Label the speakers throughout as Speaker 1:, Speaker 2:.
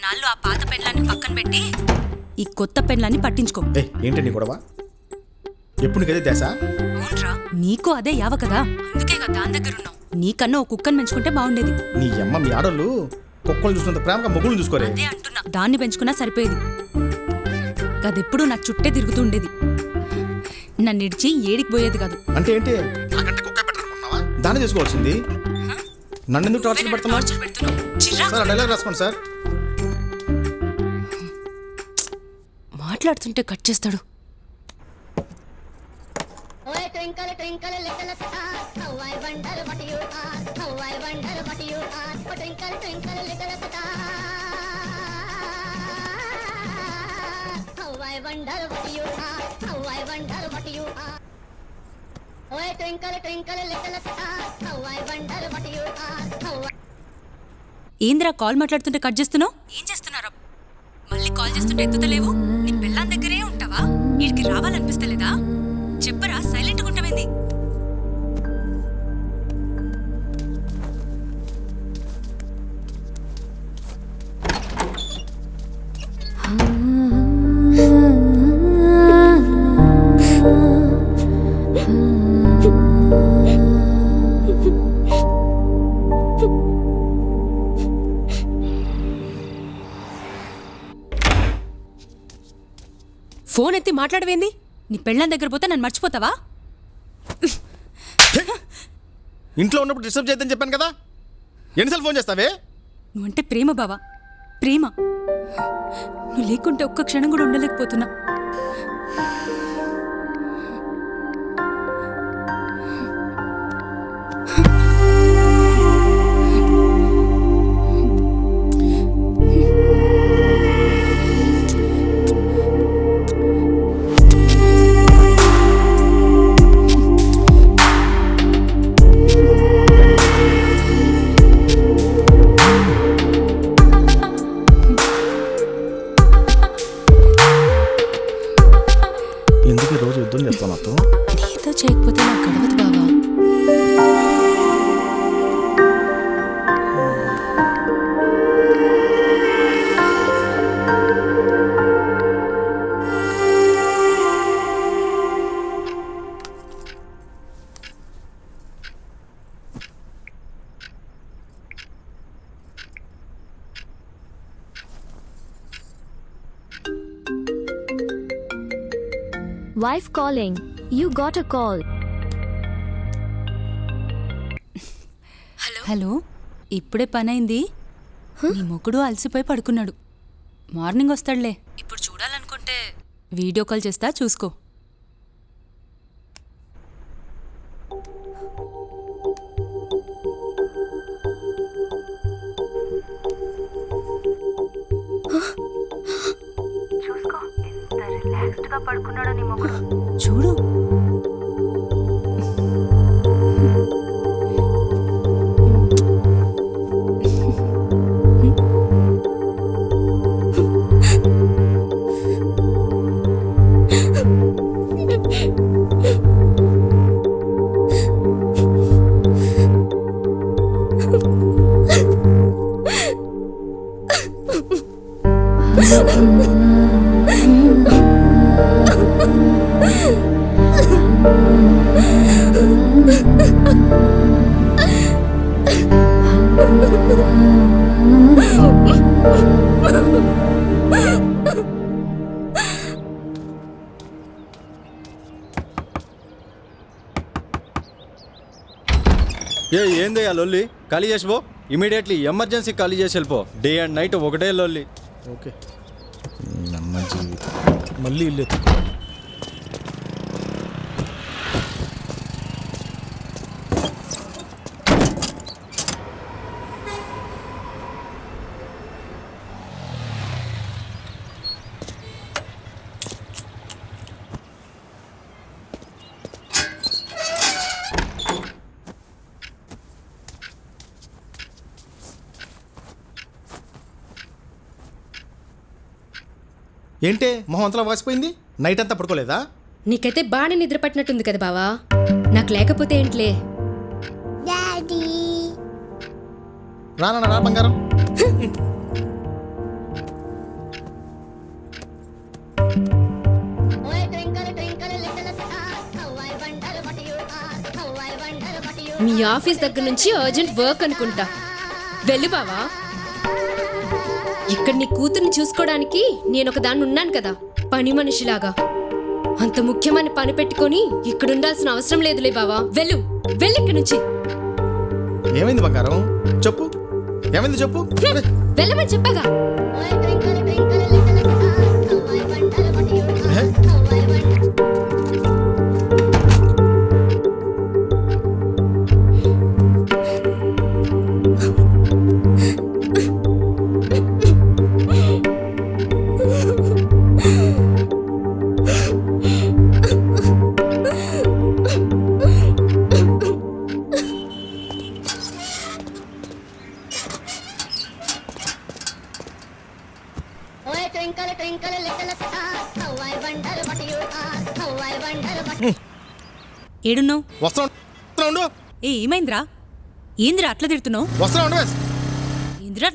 Speaker 1: ఇన్నాళ్ళు ఆ పాత పెన్లాన్ని పక్కన పెట్టి ఈ కొత్త పెన్లాన్ని పట్టించుకో.
Speaker 2: ఏంటండి గొడవ? ఎప్పుడు నీకదే దేశ?
Speaker 1: అవునరా, నీకు అదే యావ కదా, అందుకే కదా దాని దగ్గర ఉన్నావు. నీకన్నా ఓ కుక్కను పెంచుకుంటే బాగుండేది.
Speaker 2: నీ అమ్మ మీ ఆడోళ్ళు కుక్కలు చూసినంత ప్రేమగా మొగుళ్ళు చూసుకోరే.
Speaker 1: అదే అంటున్నా, దాన్ని పెంచుకున్నా సరిపోయేది. అదెప్పుడు నా చుట్టే తిరుగుతూ ఉండేది, నన్ను ఇడిచి ఏడికి పోయేది కాదు.
Speaker 2: అంటే ఏంటి? నాకంటే కుక్క పెట్టనుకున్నావా? దాన్ని చేసుకోవాల్సింది. నన్ను ఎందుకు టార్చర్ పెడుతున్నావు? సార్ డైలాగ్ రాసుకోండి సార్.
Speaker 1: మాట్లాడుతుంటే కట్ చేస్తాడు. ఏంద్రా కాల్ మాట్లాడుతుంటే కట్ చేస్తున్నావు? ఏం చేస్తున్నారా? మళ్ళీ కాల్ చేస్తుంటే ఎత్తుతలేవు. నీ పెళ్ళాం దగ్గరే ఉంటావా? వీడికి రావాలనిపిస్తలేదా? చెప్పరా, సైలెంట్గా ఉంటావేంది? ఫోన్ ఎత్తి మాట్లాడవేంది? నీ పెళ్ళాం దగ్గర పోతే నన్ను మర్చిపోతావా?
Speaker 2: ఇంట్లో ఉన్నప్పుడు డిస్టర్బ్ చేద్దని చెప్పాను కదా, ఎన్నిసార్లు ఫోన్ చేస్తావే?
Speaker 1: నువ్వంటే ప్రేమ బావా, ప్రేమ. నువ్వు లేకుంటే ఒక్క క్షణం కూడా ఉండలేకపోతున్నా.
Speaker 2: ఎందుకు రోజు యుద్ధం చేస్తావు నాతో?
Speaker 1: నీతో చేయకపోతే నాకు గడవదు బావా.
Speaker 3: Wife calling. You got a call.
Speaker 1: Hello, ఇప్పుడే పనైంది. నీ మొగుడు అలసిపోయి పడుకున్నాడు. మార్నింగ్ వస్తాడులే. ఇప్పుడు చూడాలనుకుంటే వీడియో కాల్ చేస్తా, చూసుకో. చూడు.
Speaker 4: ఏందయ్యా లొల్లి? ఖాళీ చేసిపో ఇమీడియట్లీ. ఎమర్జెన్సీ ఖాళీ చేసి వెళ్ళిపో. డే అండ్ నైట్ ఒకటే లొల్లి.
Speaker 2: ఓకే, నమ్మ జీవితం మళ్ళీ ఇల్లు ఎత్తుకోవాలి. ఏంటే మొహం అంతలా వాసిపోయింది? నైట్ అంతా పడుకోలేదా?
Speaker 5: నీకైతే బాగానే నిద్ర పట్టినట్టుంది కదా బావా. నాకు లేకపోతే ఏంట్లే.
Speaker 2: రానా రా బంగారం.
Speaker 5: నీ ఆఫీస్ దగ్గర నుంచి అర్జెంట్ వర్క్ అనుకుంటా. వెళ్ళు బావా. ఇక్కడ నీ కూతుర్ని చూసుకోవడానికి నేను ఒక దాన్ని ఉన్నాను కదా, పని మనిషిలాగా. అంత ముఖ్యమైన పని పెట్టుకొని ఇక్కడ ఉండాల్సిన అవసరం లేదులే బావా. వెళ్ళు, వెళ్ళు ఇక్కడి నుంచి.
Speaker 2: ఏమైంది బంగారం? చెప్పు, ఏమైంది చెప్పు.
Speaker 5: వెళ్ళమని చెప్పగా.
Speaker 1: ఏడున్నావు?
Speaker 2: వస్తా ఉండు.
Speaker 1: ఏమైందిరా? ఏందిరా అట్లా తిడుతున్నావు?
Speaker 2: వస్తా ఉండు.
Speaker 1: ఏందిరా?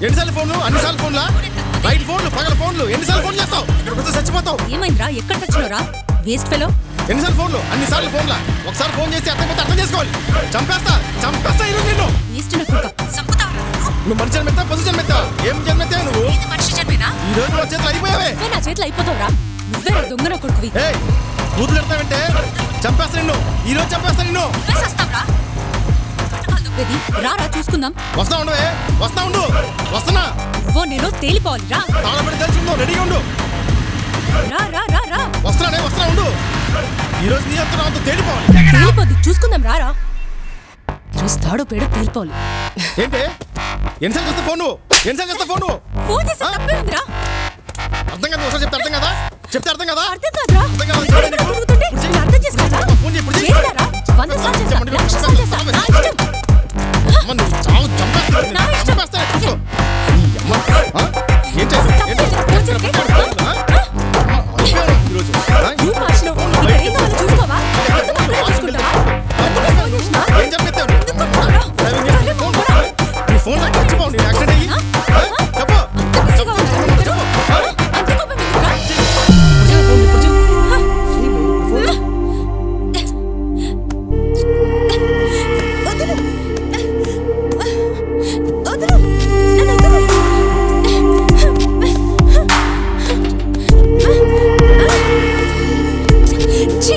Speaker 2: ఎన్నిసార్లు ఫోన్లు? అన్నిసార్లు ఫోన్లా? నైట్ ఫోన్లు, పగల ఫోన్లు, ఎన్నిసార్లు ఫోన్ చేస్తావు? ఇక్కడ వస్తే చచ్చిపోతావు.
Speaker 1: ఏమైందిరా? ఎక్కడ తెచ్చినవరా వేస్ట్ ఫెలో?
Speaker 2: ఎన్నిసార్లు ఫోన్లు? అన్నిసార్లు ఫోన్లా? ఒకసారి ఫోన్ చేసి అర్థమైతే అర్థం చేసుకోవాలి. చంపేస్తా ఈరోజు నిన్ను.
Speaker 1: వేస్ట్ నా కొడుకా. సంపుతావరా
Speaker 2: నువ్వు మనిషి జన్మెత్తా, పశు జన్మెత్తా? ఏం జన్మెత్తా నువ్వు?
Speaker 1: ఇది మనిషి జన్మేనా?
Speaker 2: ఈ రోజు నా చేతులు అయిపోయావే.
Speaker 1: నా చేతిలో అయిపోతావురా. నువ్వే దొంగన కొడుకువి.
Speaker 2: ఏయ్, కూతురు పెడతావంటే చంపేస్తా నిన్ను. ఈ రోజు చంపేస్తా నిన్ను.
Speaker 1: వేసేస్తావరా? రారా చూసుకుందాం.
Speaker 2: వస్తా ఉండవే. వస్తా ఉండు. వస్తున్నా.
Speaker 1: ఓ నేను తేలిపోవాలి. రా
Speaker 2: తాళపడి తెలుసుకుందాం. రెడీగా ఉండు.
Speaker 1: రా రా రా రా.
Speaker 2: వస్తున్నా ఉండు. ఈ రోజు నీ అంతా అంత తేలిపోవాలి.
Speaker 1: తేలిపోద్ది, చూసుకుందాం. రారా. ఈరోజు తాడో పేడో తేలిపోవాలి.
Speaker 2: ఏంటి? ఎన్నిసార్లు చేస్తా ఫోన్ నువ్వు?
Speaker 1: ఫోన్ చేసి తప్పే ఉందిరా.
Speaker 2: అర్థం కదా? ఒకసారి చెప్తే అర్థం కదా?
Speaker 1: అర్థం కాదురా.
Speaker 2: అర్థం కాదా? చూడండి నీకు.
Speaker 1: అడుగుతుంటే నేను అర్థం చేసుకోవాలా?
Speaker 2: ఫోన్ చేయి, ఇప్పుడు చేయి.
Speaker 1: చేస్తారా? 100 సార్లు చేస్తా, 1,00,000 సార్లు చేస్తా. నా ఇష్టం.
Speaker 2: అమ్మ, నువ్వు చాలా చంపేస్తా.
Speaker 1: నా ఇష్టం.
Speaker 2: చంపేస్తా, చూసుకో. ఈ అమ్మ, ఆ? ఏం చేస్తావు?
Speaker 1: ఫోన్ చేస్తే
Speaker 2: ఈరోజు
Speaker 1: నువ్వు మార్చినావు. ఇక్కడ ఏం కావాలో చూసుకోవా? ఎందుకు అక్కడే చూసుకుంటావా? అందుకే ఫోన్ చేసినా?
Speaker 2: ఏం చెప్పేస్తావు?
Speaker 1: ఎందుకు కొట్టుకోరా?
Speaker 2: నీ ఫోన్ నాకు చచ్చిపోవు. నీ యాక్సిడెంట్ అయ్యి చెప్పు.
Speaker 1: అంత బిజీగా ఉన్నారు మీరు? అంత కోపం ఎందుకురా? వదులు. వదులు. నన్ను వదులు. ఛీ.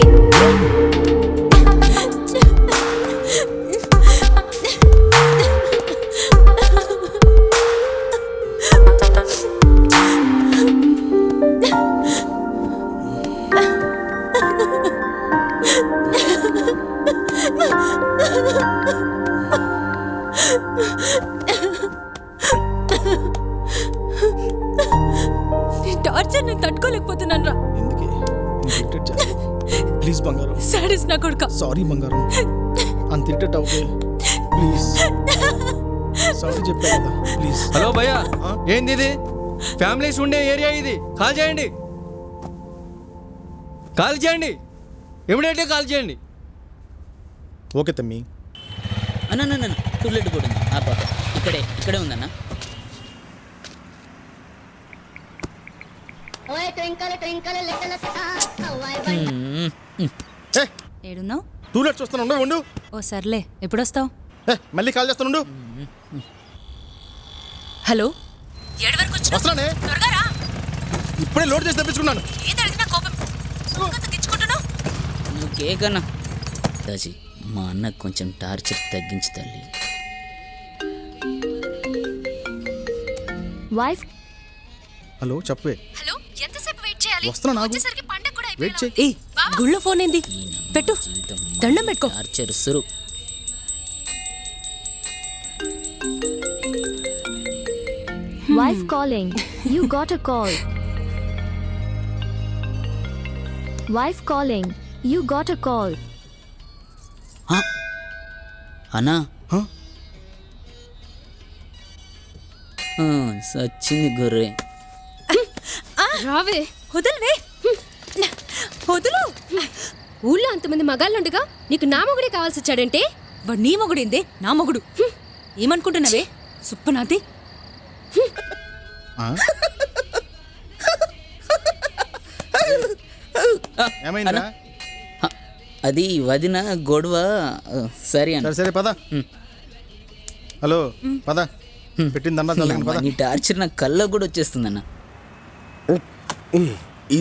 Speaker 1: నీ టార్చర్ నేను తట్టుకోలేకపోతున్నాను రా.
Speaker 2: ఎందుకే ప్లీజ్ బంగారం.
Speaker 1: సాడీస్ నా కొడుక.
Speaker 2: సారీ బంగారం. అంత ఇరిటేట్ అవుతే ప్లీజ్. సారీ చెప్పా కదా, ప్లీజ్.
Speaker 4: హలో భయ్యా, ఏంది ఇది? ఫ్యామిలీస్ ఉండే ఏరియా ఇది. కాల్ చేయండి, ఇమీడియట్గా కాల్ చేయండి.
Speaker 2: ఓకే తమ్మి.
Speaker 6: అన్న టూలెట్ కూడా ఉంది. ఆ పాప ఇక్కడే ఉందన్న.
Speaker 1: ఏడున్నావు?
Speaker 2: టూలెట్ చూస్తాను. ఉండు.
Speaker 1: ఓ సర్లే, ఎప్పుడొస్తావు?
Speaker 2: మళ్ళీ కాల్ చేస్తాను.
Speaker 1: హలో, ఏడు వరకు వచ్చినావు?
Speaker 2: వస్తున్నానే.
Speaker 1: త్వరగా రా.
Speaker 2: ఇప్పుడే లోడ్ చేసి తెప్పించుకున్నాను.
Speaker 1: ఏది అడిగినా కోపం తెచ్చుకుంటున్నావు.
Speaker 6: నువ్వు కేకన్నా దాచి మా అన్న కొంచెం టార్చర్ తగ్గించు తల్లి.
Speaker 3: Wife,
Speaker 2: హలో చెప్పవే.
Speaker 1: హలో, ఎంతసేపు వెయిట్ చేయాలి?
Speaker 2: వస్తున్నా నాకు.
Speaker 1: వచ్చేసరికి పండగ కూడా
Speaker 2: వెయిట్
Speaker 1: అయిపోయింది.
Speaker 2: చేయి.
Speaker 1: ఏయ్, గుళ్ళో ఫోన్ ఏంది? పెట్టు, దండం పెట్టుకో.
Speaker 6: Torture Suru.
Speaker 3: wife calling. You got a call. Wife calling. You got a call.
Speaker 6: అన్నా
Speaker 2: హ?
Speaker 6: సచ్చింది గొర్రె.
Speaker 5: రావే.
Speaker 1: వదులువే, వదులు.
Speaker 5: ఊళ్ళో అంతమంది మగాళ్ళుండగా నీకు నా మొగుడే కావాల్సి వచ్చాడంటే?
Speaker 1: వాడు నీ మొగుడేందే? నా మొగుడు. ఏమనుకుంటున్నావే సుప్పనాతి?
Speaker 2: ఏమైందా?
Speaker 6: అది వదిన గొడవ సరే అన్న
Speaker 2: సరే పద. హలో పద. పెట్టిందన్నా
Speaker 6: నీ టార్చర్ నా కళ్ళకు కూడా వచ్చేస్తుందన్న